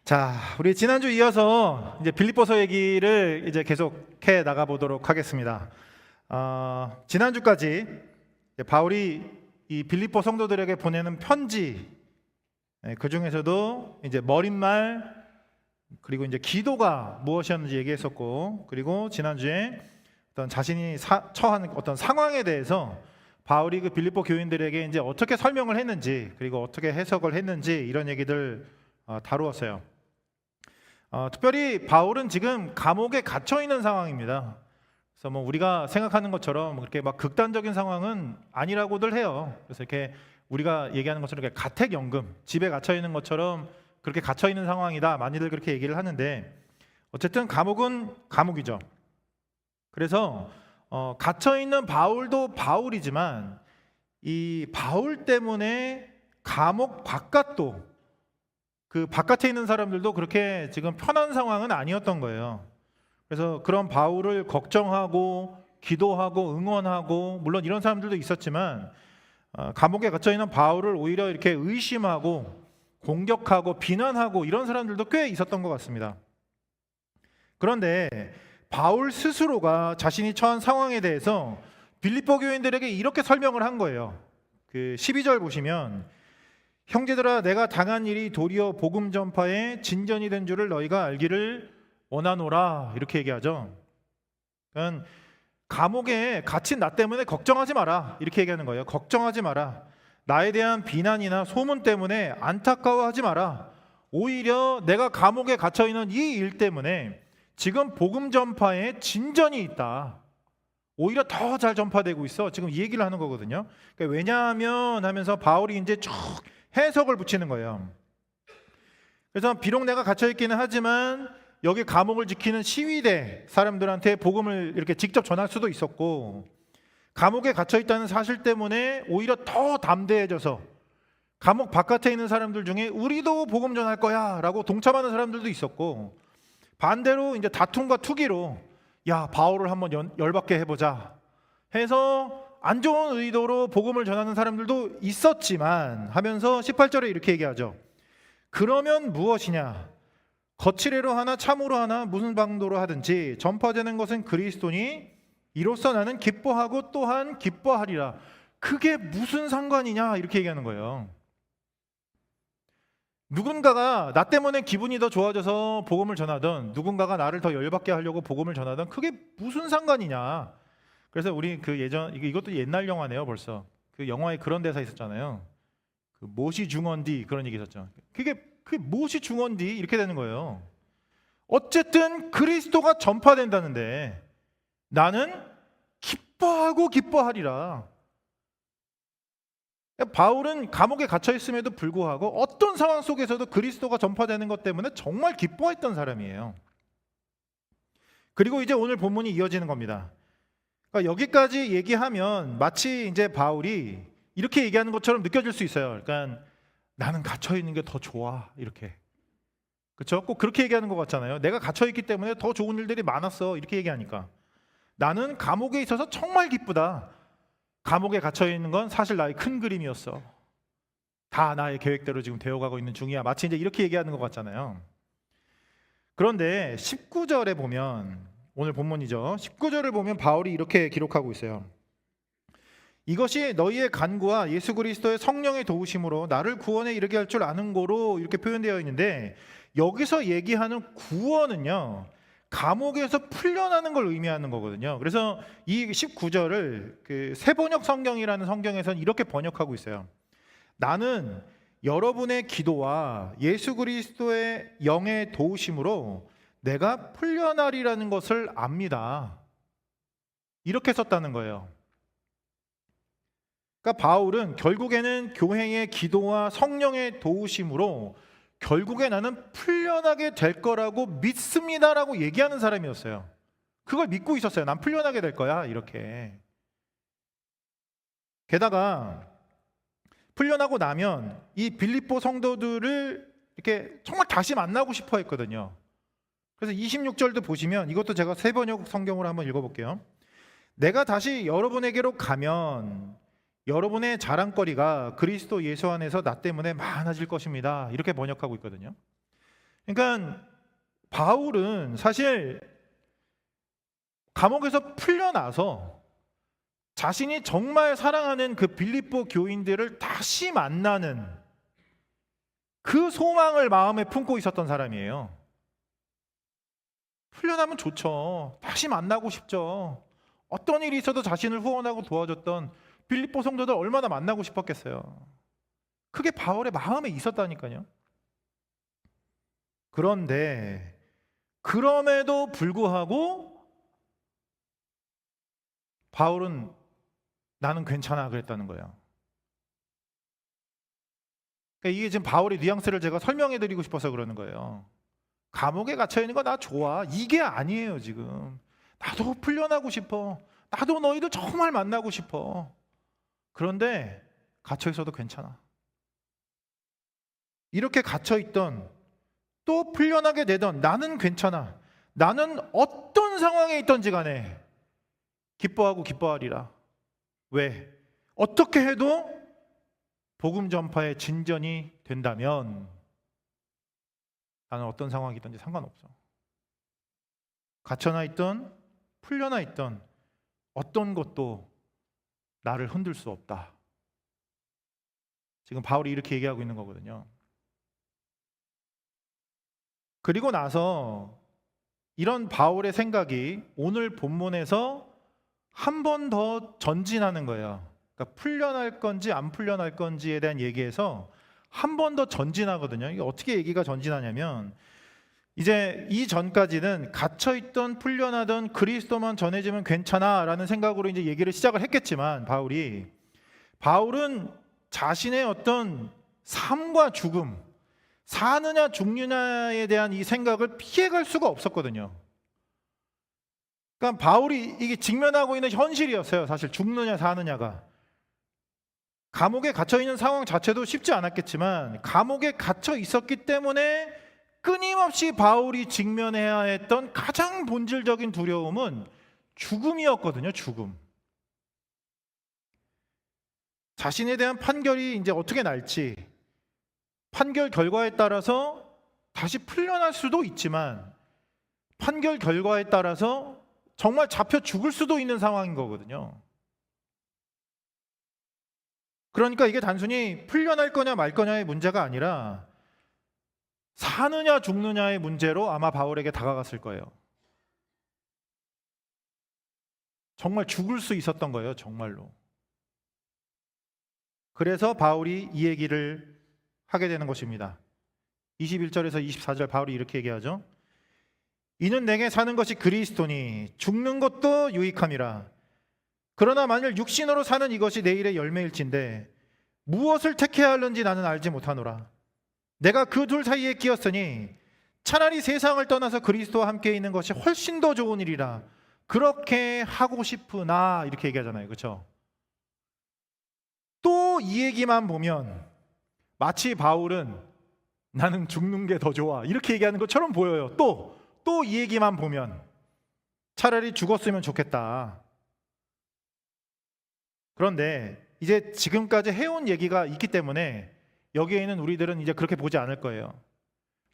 자, 우리 지난주 이어서 이제 빌립보서 얘기를 이제 계속해 나가 보도록 하겠습니다. 지난주까지 바울이 이 빌립보 성도들에게 보내는 편지, 그 중에서도 이제 머릿말 그리고 이제 기도가 무엇이었는지 얘기했었고, 그리고 지난주에 어떤 자신이 처한 어떤 상황에 대해서 바울이 그 빌립보 교인들에게 이제 어떻게 설명을 했는지, 그리고 어떻게 해석을 했는지 이런 얘기들 다루었어요. 특별히 바울은 지금 감옥에 갇혀 있는 상황입니다. 그래서 뭐 우리가 생각하는 것처럼 그렇게 막 극단적인 상황은 아니라고들 해요. 그래서 이렇게 우리가 얘기하는 것처럼 이렇게 가택연금, 집에 갇혀 있는 것처럼 그렇게 갇혀 있는 상황이다. 많이들 그렇게 얘기를 하는데, 어쨌든 감옥은 감옥이죠. 그래서 갇혀 있는 바울도 바울이지만 이 바울 때문에 감옥 바깥도, 그 바깥에 있는 사람들도 그렇게 지금 편한 상황은 아니었던 거예요. 그래서 그런 바울을 걱정하고 기도하고 응원하고, 물론 이런 사람들도 있었지만 감옥에 갇혀 있는 바울을 오히려 이렇게 의심하고 공격하고 비난하고 이런 사람들도 꽤 있었던 것 같습니다. 그런데 바울 스스로가 자신이 처한 상황에 대해서 빌립보 교인들에게 이렇게 설명을 한 거예요. 그 12절 보시면, 형제들아, 내가 당한 일이 도리어 복음 전파에 진전이 된 줄을 너희가 알기를 원하노라, 이렇게 얘기하죠. 그러니까 감옥에 갇힌 나 때문에 걱정하지 마라, 이렇게 얘기하는 거예요. 걱정하지 마라. 나에 대한 비난이나 소문 때문에 안타까워하지 마라. 오히려 내가 감옥에 갇혀 있는 이 일 때문에 지금 복음 전파에 진전이 있다. 오히려 더 잘 전파되고 있어. 지금 이 얘기를 하는 거거든요. 그러니까 왜냐하면 하면서 바울이 이제 쭉 해석을 붙이는 거예요. 그래서 비록 내가 갇혀 있기는 하지만 여기 감옥을 지키는 시위대 사람들한테 복음을 이렇게 직접 전할 수도 있었고, 감옥에 갇혀 있다는 사실 때문에 오히려 더 담대해져서 감옥 바깥에 있는 사람들 중에 우리도 복음 전할 거야 라고 동참하는 사람들도 있었고, 반대로 이제 다툼과 투기로 야, 바울을 한번 열받게 해보자 해서 안 좋은 의도로 복음을 전하는 사람들도 있었지만 하면서 18절에 이렇게 얘기하죠. 그러면 무엇이냐? 거칠애로 하나 참으로 하나 무슨 방도로 하든지 전파되는 것은 그리스도니 이로써 나는 기뻐하고 또한 기뻐하리라. 그게 무슨 상관이냐? 이렇게 얘기하는 거예요. 누군가가 나 때문에 기분이 더 좋아져서 복음을 전하던, 누군가가 나를 더 열받게 하려고 복음을 전하던, 그게 무슨 상관이냐? 그래서 우리 그 예전, 이것도 옛날 영화네요. 벌써 그 영화에 그런 대사 있었잖아요. 그 못이 중언디, 그런 얘기 있었죠. 그게 못이 중언디 이렇게 되는 거예요. 어쨌든 그리스도가 전파된다는데 나는 기뻐하고 기뻐하리라. 바울은 감옥에 갇혀 있음에도 불구하고 어떤 상황 속에서도 그리스도가 전파되는 것 때문에 정말 기뻐했던 사람이에요. 그리고 이제 오늘 본문이 이어지는 겁니다. 그러니까 여기까지 얘기하면 마치 이제 바울이 이렇게 얘기하는 것처럼 느껴질 수 있어요. 그러니까 나는 갇혀 있는 게 더 좋아, 이렇게. 그렇죠? 꼭 그렇게 얘기하는 것 같잖아요. 내가 갇혀 있기 때문에 더 좋은 일들이 많았어, 이렇게 얘기하니까. 나는 감옥에 있어서 정말 기쁘다. 감옥에 갇혀 있는 건 사실 나의 큰 그림이었어. 다 나의 계획대로 지금 되어가고 있는 중이야. 마치 이제 이렇게 얘기하는 것 같잖아요. 그런데 19절에 보면, 오늘 본문이죠. 19절을 보면 바울이 이렇게 기록하고 있어요. 이것이 너희의 간구와 예수 그리스도의 성령의 도우심으로 나를 구원에 이르게 할 줄 아는 거로, 이렇게 표현되어 있는데, 여기서 얘기하는 구원은요, 감옥에서 풀려나는 걸 의미하는 거거든요. 그래서 이 19절을 그 새번역 성경이라는 성경에서는 이렇게 번역하고 있어요. 나는 여러분의 기도와 예수 그리스도의 영의 도우심으로 내가 풀려나리라는 것을 압니다. 이렇게 썼다는 거예요. 그러니까 바울은 결국에는 교회의 기도와 성령의 도우심으로 결국에 나는 풀려나게 될 거라고 믿습니다라고 얘기하는 사람이었어요. 그걸 믿고 있었어요. 난 풀려나게 될 거야, 이렇게. 게다가 풀려나고 나면 이 빌립보 성도들을 이렇게 정말 다시 만나고 싶어 했거든요. 그래서 26절도 보시면, 이것도 제가 새번역 성경으로 한번 읽어볼게요. 내가 다시 여러분에게로 가면 여러분의 자랑거리가 그리스도 예수 안에서 나 때문에 많아질 것입니다. 이렇게 번역하고 있거든요. 그러니까 바울은 사실 감옥에서 풀려나서 자신이 정말 사랑하는 그 빌립보 교인들을 다시 만나는 그 소망을 마음에 품고 있었던 사람이에요. 풀려나면 좋죠. 다시 만나고 싶죠. 어떤 일이 있어도 자신을 후원하고 도와줬던 빌립보 성도들 얼마나 만나고 싶었겠어요. 그게 바울의 마음에 있었다니까요. 그런데 그럼에도 불구하고 바울은 나는 괜찮아 그랬다는 거예요. 그러니까 이게 지금 바울의 뉘앙스를 제가 설명해 드리고 싶어서 그러는 거예요. 감옥에 갇혀 있는 거 나 좋아. 이게 아니에요, 지금. 나도 풀려나고 싶어. 나도 너희들 정말 만나고 싶어. 그런데 갇혀 있어도 괜찮아. 이렇게 갇혀 있던 또 풀려나게 되던 나는 괜찮아. 나는 어떤 상황에 있던지 간에 기뻐하고 기뻐하리라. 왜? 어떻게 해도 복음 전파의 진전이 된다면 나는 어떤 상황이든지 상관없어. 갇혀나 있던 풀려나 있던 어떤 것도 나를 흔들 수 없다. 지금 바울이 이렇게 얘기하고 있는 거거든요. 그리고 나서 이런 바울의 생각이 오늘 본문에서 한 번 더 전진하는 거예요. 그러니까 풀려날 건지 안 풀려날 건지에 대한 얘기에서 한 번 더 전진하거든요. 이게 어떻게 얘기가 전진하냐면 이제 이전까지는 갇혀있던 풀려나던 그리스도만 전해지면 괜찮아라는 생각으로 이제 얘기를 시작을 했겠지만 바울은 자신의 어떤 삶과 죽음, 사느냐 죽느냐에 대한 이 생각을 피해갈 수가 없었거든요. 그러니까 바울이 이게 직면하고 있는 현실이었어요. 사실 죽느냐 사느냐가. 감옥에 갇혀 있는 상황 자체도 쉽지 않았겠지만 감옥에 갇혀 있었기 때문에 끊임없이 바울이 직면해야 했던 가장 본질적인 두려움은 죽음이었거든요. 죽음. 자신에 대한 판결이 이제 어떻게 날지, 판결 결과에 따라서 다시 풀려날 수도 있지만 판결 결과에 따라서 정말 잡혀 죽을 수도 있는 상황인 거거든요. 그러니까 이게 단순히 풀려날 거냐 말 거냐의 문제가 아니라 사느냐 죽느냐의 문제로 아마 바울에게 다가갔을 거예요. 정말 죽을 수 있었던 거예요, 정말로. 그래서 바울이 이 얘기를 하게 되는 것입니다. 21절에서 24절 바울이 이렇게 얘기하죠. 이는 내게 사는 것이 그리스도니 죽는 것도 유익함이라. 그러나 만일 육신으로 사는 이것이 내일의 열매일진데 무엇을 택해야 하는지 나는 알지 못하노라. 내가 그 둘 사이에 끼었으니 차라리 세상을 떠나서 그리스도와 함께 있는 것이 훨씬 더 좋은 일이라. 그렇게 하고 싶으나 이렇게 얘기하잖아요. 그렇죠? 또 이 얘기만 보면 마치 바울은 나는 죽는 게 더 좋아 이렇게 얘기하는 것처럼 보여요. 또 이 얘기만 보면 차라리 죽었으면 좋겠다. 그런데 이제 지금까지 해온 얘기가 있기 때문에 여기에 있는 우리들은 이제 그렇게 보지 않을 거예요.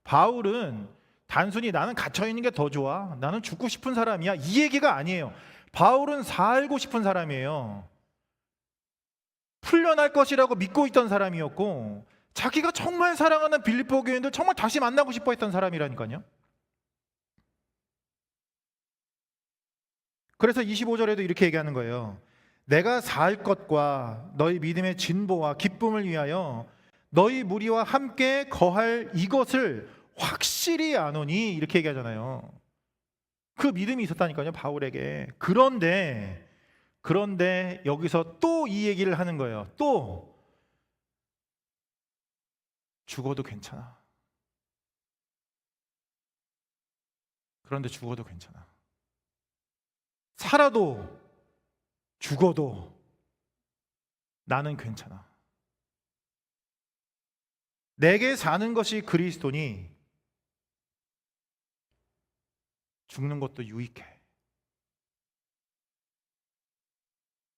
바울은 단순히 나는 갇혀있는 게 더 좋아, 나는 죽고 싶은 사람이야, 이 얘기가 아니에요. 바울은 살고 싶은 사람이에요. 풀려날 것이라고 믿고 있던 사람이었고 자기가 정말 사랑하는 빌립보 교인들 정말 다시 만나고 싶어 했던 사람이라니까요. 그래서 25절에도 이렇게 얘기하는 거예요. 내가 살 것과 너희 믿음의 진보와 기쁨을 위하여 너희 무리와 함께 거할 이것을 확실히 아노니 이렇게 얘기하잖아요. 그 믿음이 있었다니까요, 바울에게. 그런데 여기서 또 이 얘기를 하는 거예요. 또 죽어도 괜찮아. 그런데 죽어도 괜찮아. 살아도 죽어도 나는 괜찮아. 내게 사는 것이 그리스도니 죽는 것도 유익해.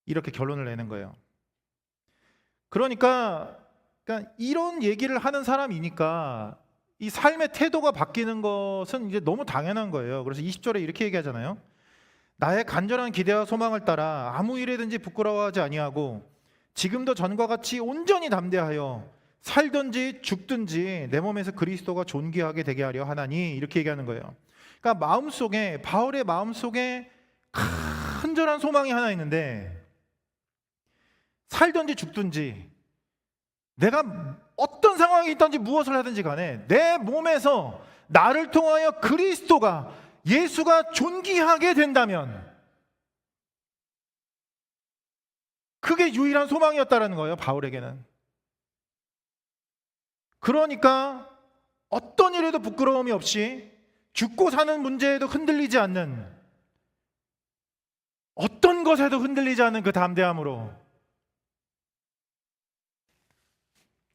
이렇게 결론을 내는 거예요. 그러니까 이런 얘기를 하는 사람이니까 이 삶의 태도가 바뀌는 것은 이제 너무 당연한 거예요. 그래서 20절에 이렇게 얘기하잖아요. 나의 간절한 기대와 소망을 따라 아무 일에든지 부끄러워하지 아니하고 지금도 전과 같이 온전히 담대하여 살든지 죽든지 내 몸에서 그리스도가 존귀하게 되게 하려 하나니, 이렇게 얘기하는 거예요. 그러니까 마음속에, 바울의 마음속에 간절한 소망이 하나 있는데, 살든지 죽든지 내가 어떤 상황이 있든지 무엇을 하든지 간에 내 몸에서 나를 통하여 그리스도가, 예수가 존귀하게 된다면 그게 유일한 소망이었다라는 거예요, 바울에게는. 그러니까 어떤 일에도 부끄러움이 없이 죽고 사는 문제에도 흔들리지 않는, 어떤 것에도 흔들리지 않는 그 담대함으로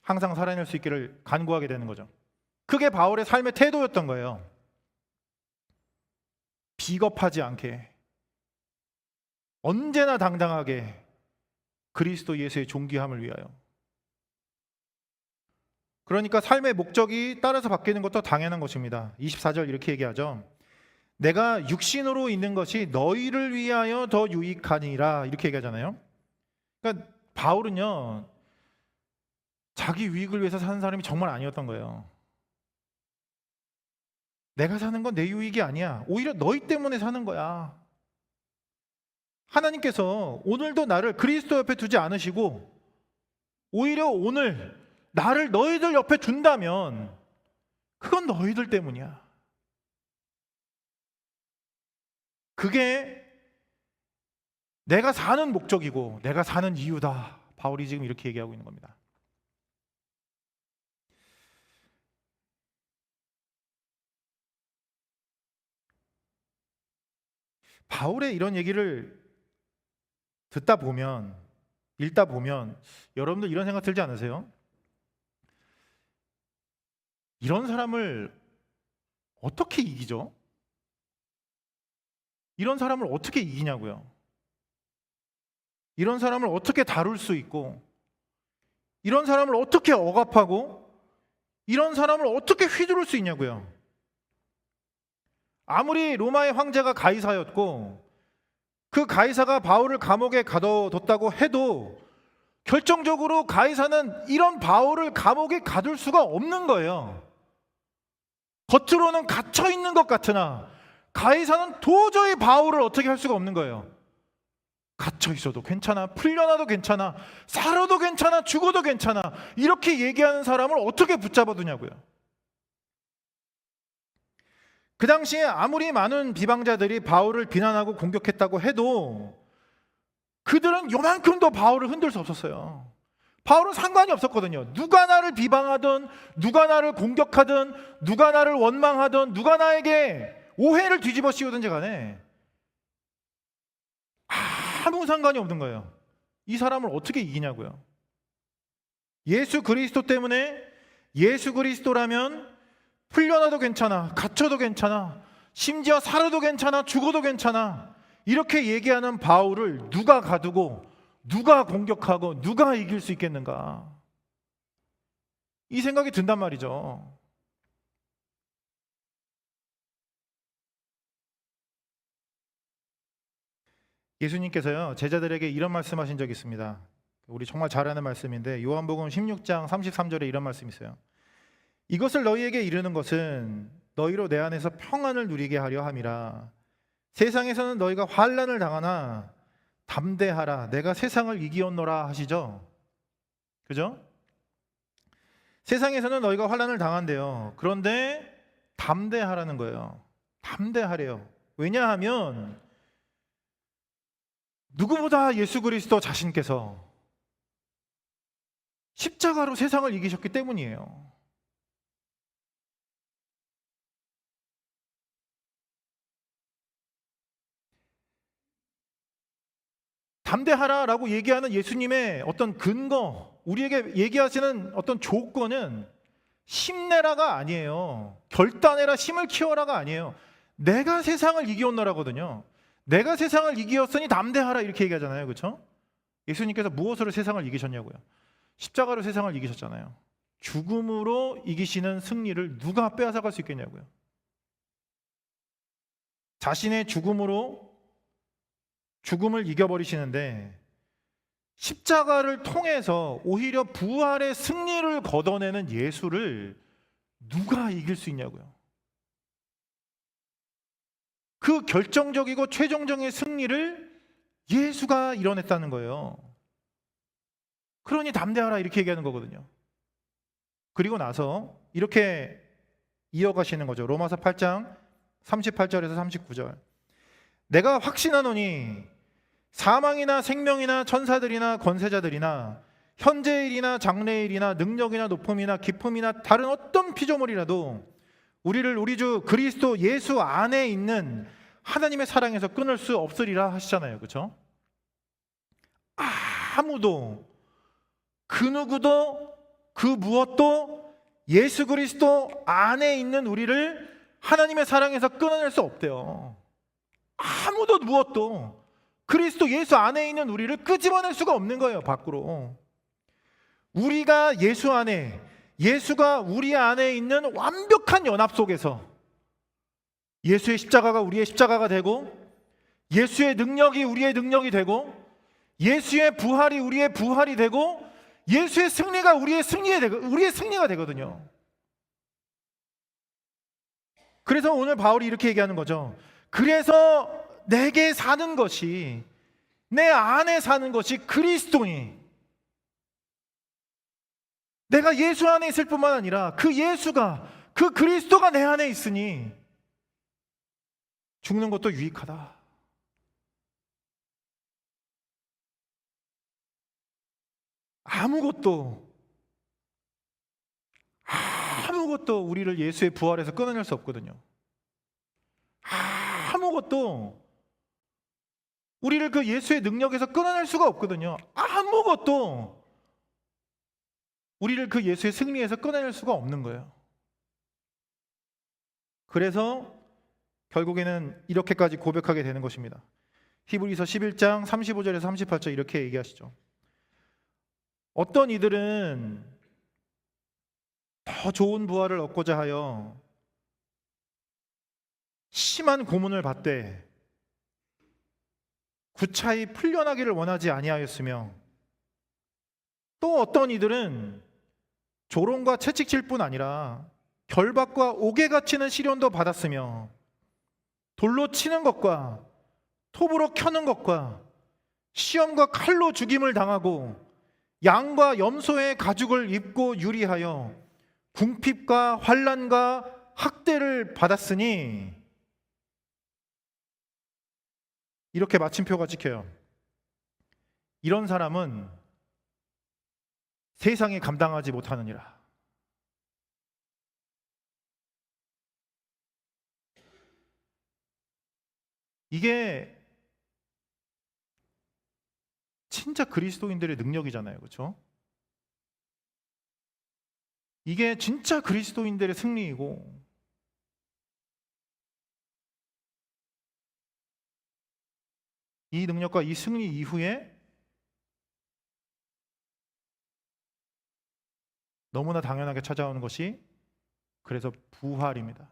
항상 살아낼 수 있기를 간구하게 되는 거죠. 그게 바울의 삶의 태도였던 거예요. 비겁하지 않게 언제나 당당하게 그리스도 예수의 존귀함을 위하여. 그러니까 삶의 목적이 따라서 바뀌는 것도 당연한 것입니다. 24절 이렇게 얘기하죠. 내가 육신으로 있는 것이 너희를 위하여 더 유익하니라, 이렇게 얘기하잖아요. 그러니까 바울은요, 자기 유익을 위해서 사는 사람이 정말 아니었던 거예요. 내가 사는 건 내 유익이 아니야. 오히려 너희 때문에 사는 거야. 하나님께서 오늘도 나를 그리스도 옆에 두지 않으시고 오히려 오늘 나를 너희들 옆에 둔다면 그건 너희들 때문이야. 그게 내가 사는 목적이고 내가 사는 이유다. 바울이 지금 이렇게 얘기하고 있는 겁니다. 바울의 이런 얘기를 듣다 보면, 읽다 보면 여러분들 이런 생각 들지 않으세요? 이런 사람을 어떻게 이기죠? 이런 사람을 어떻게 이기냐고요? 이런 사람을 어떻게 다룰 수 있고, 이런 사람을 어떻게 억압하고, 이런 사람을 어떻게 휘두를 수 있냐고요? 아무리 로마의 황제가 가이사였고 그 가이사가 바울을 감옥에 가둬뒀다고 해도 결정적으로 가이사는 이런 바울을 감옥에 가둘 수가 없는 거예요. 겉으로는 갇혀 있는 것 같으나 가이사는 도저히 바울을 어떻게 할 수가 없는 거예요. 갇혀 있어도 괜찮아, 풀려나도 괜찮아, 살아도 괜찮아, 죽어도 괜찮아, 이렇게 얘기하는 사람을 어떻게 붙잡아 두냐고요. 그 당시에 아무리 많은 비방자들이 바울을 비난하고 공격했다고 해도 그들은 요만큼도 바울을 흔들 수 없었어요. 바울은 상관이 없었거든요. 누가 나를 비방하든, 누가 나를 공격하든, 누가 나를 원망하든, 누가 나에게 오해를 뒤집어 씌우든지 간에 아무 상관이 없는 거예요. 이 사람을 어떻게 이기냐고요. 예수 그리스도 때문에, 예수 그리스도라면 풀려나도 괜찮아, 갇혀도 괜찮아, 심지어 살아도 괜찮아, 죽어도 괜찮아, 이렇게 얘기하는 바울을 누가 가두고 누가 공격하고 누가 이길 수 있겠는가, 이 생각이 든단 말이죠. 예수님께서요, 제자들에게 이런 말씀하신 적이 있습니다. 우리 정말 잘 아는 말씀인데 요한복음 16장 33절에 이런 말씀이 있어요. 이것을 너희에게 이르는 것은 너희로 내 안에서 평안을 누리게 하려 함이라. 세상에서는 너희가 환난을 당하나 담대하라, 내가 세상을 이기었노라 하시죠. 그죠? 세상에서는 너희가 환난을 당한대요. 그런데 담대하라는 거예요. 담대하래요. 왜냐하면 누구보다 예수 그리스도 자신께서 십자가로 세상을 이기셨기 때문이에요. 담대하라라고 얘기하는 예수님의 어떤 근거, 우리에게 얘기하시는 어떤 조건은 힘내라가 아니에요. 결단해라, 힘을 키워라가 아니에요. 내가 세상을 이기었노라거든요. 내가 세상을 이기었으니 담대하라, 이렇게 얘기하잖아요. 그렇죠? 예수님께서 무엇으로 세상을 이기셨냐고요? 십자가로 세상을 이기셨잖아요. 죽음으로 이기시는 승리를 누가 빼앗아갈 수 있겠냐고요. 자신의 죽음으로 죽음을 이겨버리시는데 십자가를 통해서 오히려 부활의 승리를 거둬내는 예수를 누가 이길 수 있냐고요. 그 결정적이고 최종적인 승리를 예수가 이뤄냈다는 거예요. 그러니 담대하라 이렇게 얘기하는 거거든요. 그리고 나서 이렇게 이어가시는 거죠. 로마서 8장 38절에서 39절. 내가 확신하노니 사망이나 생명이나 천사들이나 권세자들이나 현재일이나 장래일이나 능력이나 높음이나 기품이나 다른 어떤 피조물이라도 우리를 우리 주 그리스도 예수 안에 있는 하나님의 사랑에서 끊을 수 없으리라 하시잖아요. 그렇죠? 아무도 그 누구도 그 무엇도 예수 그리스도 안에 있는 우리를 하나님의 사랑에서 끊어낼 수 없대요. 아무도 무엇도 그리스도 예수 안에 있는 우리를 끄집어낼 수가 없는 거예요. 밖으로. 우리가 예수 안에, 예수가 우리 안에 있는 완벽한 연합 속에서 예수의 십자가가 우리의 십자가가 되고, 예수의 능력이 우리의 능력이 되고, 예수의 부활이 우리의 부활이 되고, 예수의 승리가 우리의 승리가 되거든요. 그래서 오늘 바울이 이렇게 얘기하는 거죠. 그래서 내게 사는 것이, 내 안에 사는 것이 그리스도니, 내가 예수 안에 있을 뿐만 아니라 그 예수가, 그 그리스도가 내 안에 있으니 죽는 것도 유익하다. 아무것도 우리를 예수의 부활에서 끊어낼 수 없거든요. 아무것도 우리를 그 예수의 능력에서 끊어낼 수가 없거든요. 아무것도 우리를 그 예수의 승리에서 끊어낼 수가 없는 거예요. 그래서 결국에는 이렇게까지 고백하게 되는 것입니다. 히브리서 11장 35절에서 38절 이렇게 얘기하시죠. 어떤 이들은 더 좋은 부활을 얻고자 하여 심한 고문을 받되 구차히 풀려나기를 원하지 아니하였으며, 또 어떤 이들은 조롱과 채찍질 뿐 아니라 결박과 옥에 갇히는 시련도 받았으며, 돌로 치는 것과 톱으로 켜는 것과 시험과 칼로 죽임을 당하고 양과 염소의 가죽을 입고 유리하여 궁핍과 환난과 학대를 받았으니, 이렇게 마침표가 찍혀요. 이런 사람은 세상에 감당하지 못하느니라. 이게 진짜 그리스도인들의 능력이잖아요. 그렇죠? 이게 진짜 그리스도인들의 승리이고, 이 능력과 이 승리 이후에 너무나 당연하게 찾아오는 것이 그래서 부활입니다.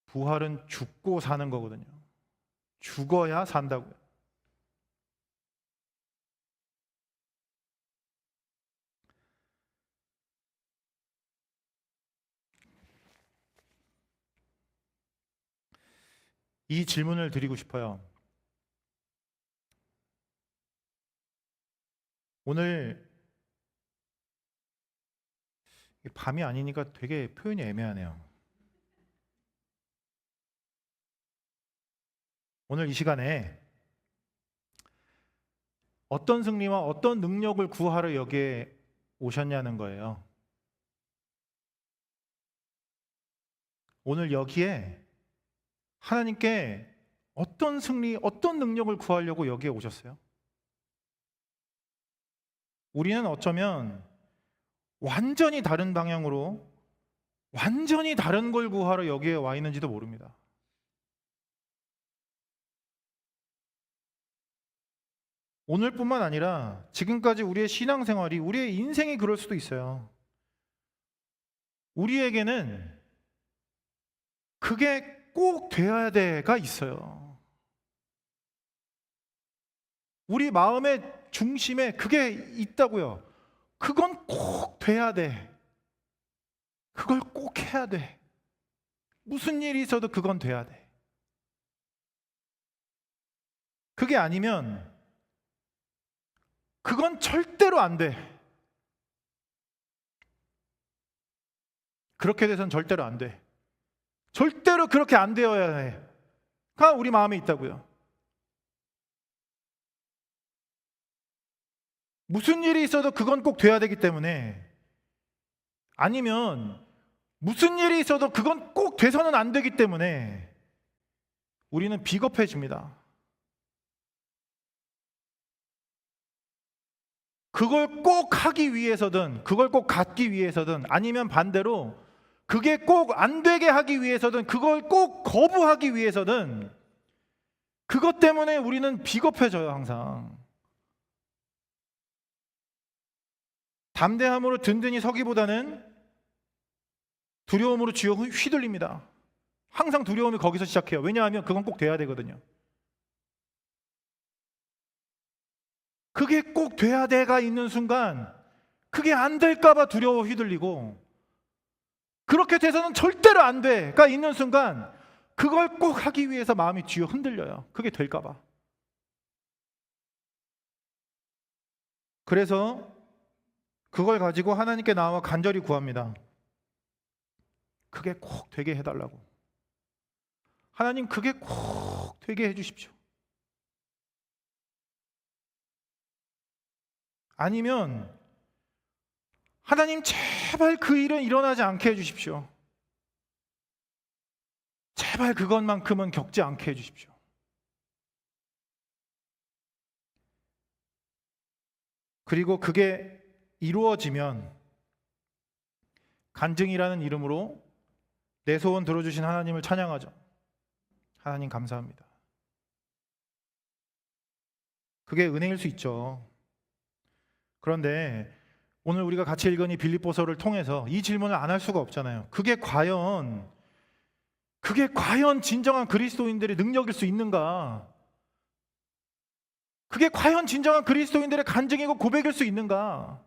부활은 죽고 사는 거거든요. 죽어야 산다고요. 이 질문을 드리고 싶어요. 오늘 밤이 아니니까 되게 표현이 애매하네요. 오늘 이 시간에 어떤 승리와 어떤 능력을 구하러 여기에 오셨냐는 거예요. 오늘 여기에 하나님께 어떤 승리, 어떤 능력을 구하려고 여기에 오셨어요? 우리는 어쩌면 완전히 다른 방향으로 완전히 다른 걸 구하러 여기에 와 있는지도 모릅니다. 오늘뿐만 아니라 지금까지 우리의 신앙생활이, 우리의 인생이 그럴 수도 있어요. 우리에게는 그게 꼭 돼야 돼가 있어요. 우리 마음의 중심에 그게 있다고요. 그건 꼭 돼야 돼. 그걸 꼭 해야 돼. 무슨 일이 있어도 그건 돼야 돼. 그게 아니면 그건 절대로 안 돼. 그렇게 돼선 절대로 안 돼. 절대로 그렇게 안 되어야 해가 우리 마음에 있다고요. 무슨 일이 있어도 그건 꼭 돼야 되기 때문에, 아니면 무슨 일이 있어도 그건 꼭 돼서는 안 되기 때문에 우리는 비겁해집니다. 그걸 꼭 하기 위해서든, 그걸 꼭 갖기 위해서든, 아니면 반대로 그게 꼭 안 되게 하기 위해서든, 그걸 꼭 거부하기 위해서든, 그것 때문에 우리는 비겁해져요. 항상 담대함으로 든든히 서기보다는 두려움으로 쥐어 휘둘립니다. 항상 두려움이 거기서 시작해요. 왜냐하면 그건 꼭 돼야 되거든요. 그게 꼭 돼야 돼가 있는 순간 그게 안 될까 봐 두려워 휘둘리고, 그렇게 돼서는 절대로 안 돼가 있는 순간 그걸 꼭 하기 위해서 마음이 쥐어 흔들려요. 그게 될까 봐. 그래서 그걸 가지고 하나님께 나와 간절히 구합니다. 그게 꼭 되게 해달라고. 하나님, 그게 꼭 되게 해주십시오. 아니면 하나님, 제발 그 일은 일어나지 않게 해주십시오. 제발 그것만큼은 겪지 않게 해주십시오. 그리고 그게 이루어지면 간증이라는 이름으로 내 소원 들어주신 하나님을 찬양하죠. 하나님 감사합니다. 그게 은혜일 수 있죠. 그런데 오늘 우리가 같이 읽은 이 빌립보서를 통해서 이 질문을 안 할 수가 없잖아요. 그게 과연 진정한 그리스도인들의 능력일 수 있는가? 그게 과연 진정한 그리스도인들의 간증이고 고백일 수 있는가?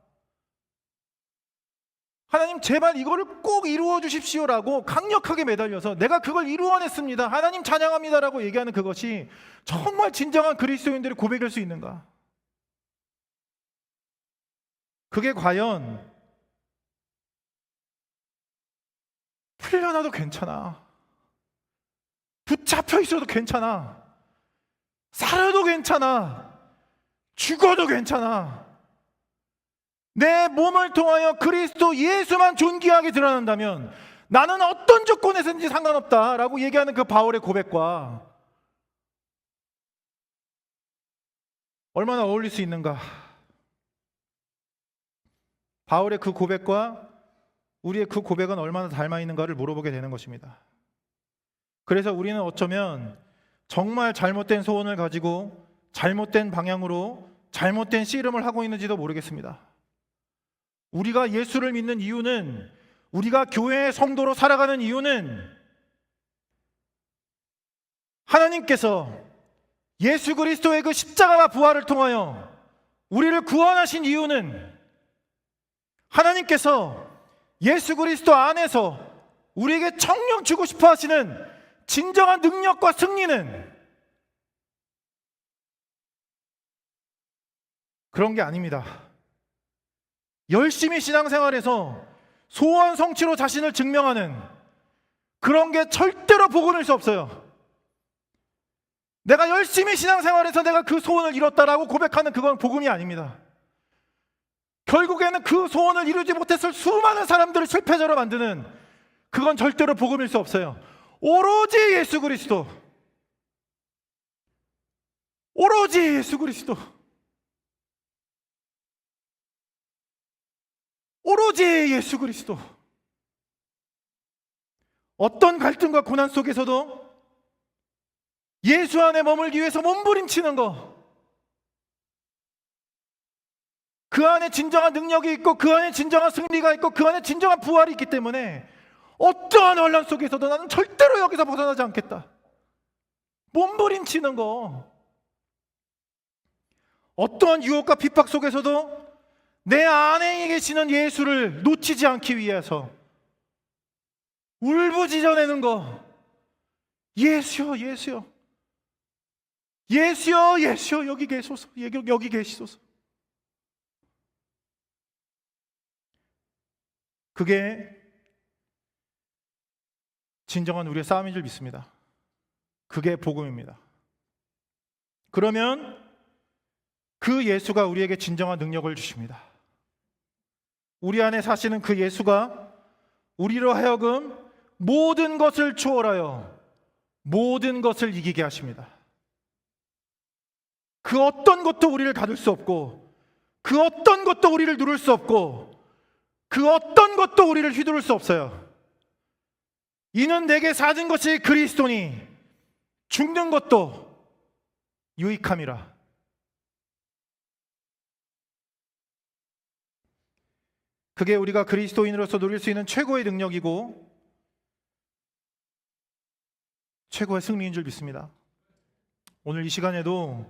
하나님, 제발 이거를 꼭 이루어 주십시오라고 강력하게 매달려서 내가 그걸 이루어냈습니다, 하나님 찬양합니다라고 얘기하는 그것이 정말 진정한 그리스도인들의 고백일 수 있는가? 그게 과연 풀려나도 괜찮아, 붙잡혀 있어도 괜찮아, 살아도 괜찮아, 죽어도 괜찮아, 내 몸을 통하여 그리스도 예수만 존귀하게 드러난다면 나는 어떤 조건에서든지 상관없다라고 얘기하는 그 바울의 고백과 얼마나 어울릴 수 있는가? 바울의 그 고백과 우리의 그 고백은 얼마나 닮아 있는가를 물어보게 되는 것입니다. 그래서 우리는 어쩌면 정말 잘못된 소원을 가지고 잘못된 방향으로 잘못된 씨름을 하고 있는지도 모르겠습니다. 우리가 예수를 믿는 이유는, 우리가 교회의 성도로 살아가는 이유는, 하나님께서 예수 그리스도의 그 십자가와 부활을 통하여 우리를 구원하신 이유는, 하나님께서 예수 그리스도 안에서 우리에게 청령 주고 싶어 하시는 진정한 능력과 승리는 그런 게 아닙니다. 열심히 신앙생활에서 소원 성취로 자신을 증명하는 그런 게 절대로 복음일 수 없어요. 내가 열심히 신앙생활에서 내가 그 소원을 이뤘다라고 고백하는 그건 복음이 아닙니다. 결국에는 그 소원을 이루지 못했을 수많은 사람들을 실패자로 만드는 그건 절대로 복음일 수 없어요. 오로지 예수 그리스도, 오로지 예수 그리스도, 오로지 예수 그리스도. 어떤 갈등과 고난 속에서도 예수 안에 머물기 위해서 몸부림치는 거, 그 안에 진정한 능력이 있고 그 안에 진정한 승리가 있고 그 안에 진정한 부활이 있기 때문에 어떠한 혼란 속에서도 나는 절대로 여기서 벗어나지 않겠다. 몸부림치는 거. 어떠한 유혹과 핍박 속에서도 내 안에 계시는 예수를 놓치지 않기 위해서 울부짖어내는 거. 예수여, 예수여, 예수여, 예수여, 여기 계소서, 여기 계시소서. 그게 진정한 우리의 싸움인 줄 믿습니다. 그게 복음입니다. 그러면 그 예수가 우리에게 진정한 능력을 주십니다. 우리 안에 사시는 그 예수가 우리로 하여금 모든 것을 초월하여 모든 것을 이기게 하십니다. 그 어떤 것도 우리를 가둘 수 없고 그 어떤 것도 우리를 누를 수 없고 그 어떤 것도 우리를 휘두를 수 없어요. 이는 내게 사는 것이 그리스도니 죽는 것도 유익함이라. 그게 우리가 그리스도인으로서 누릴 수 있는 최고의 능력이고 최고의 승리인 줄 믿습니다. 오늘 이 시간에도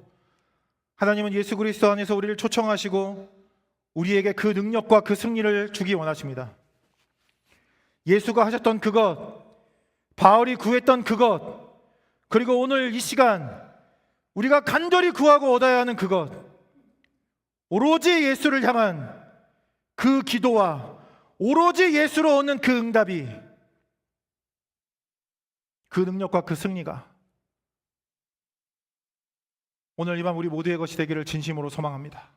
하나님은 예수 그리스도 안에서 우리를 초청하시고 우리에게 그 능력과 그 승리를 주기 원하십니다. 예수가 하셨던 그것, 바울이 구했던 그것, 그리고 오늘 이 시간 우리가 간절히 구하고 얻어야 하는 그것, 오로지 예수를 향한 그 기도와 오로지 예수로 얻는 그 응답이, 그 능력과 그 승리가 오늘 이 밤 우리 모두의 것이 되기를 진심으로 소망합니다.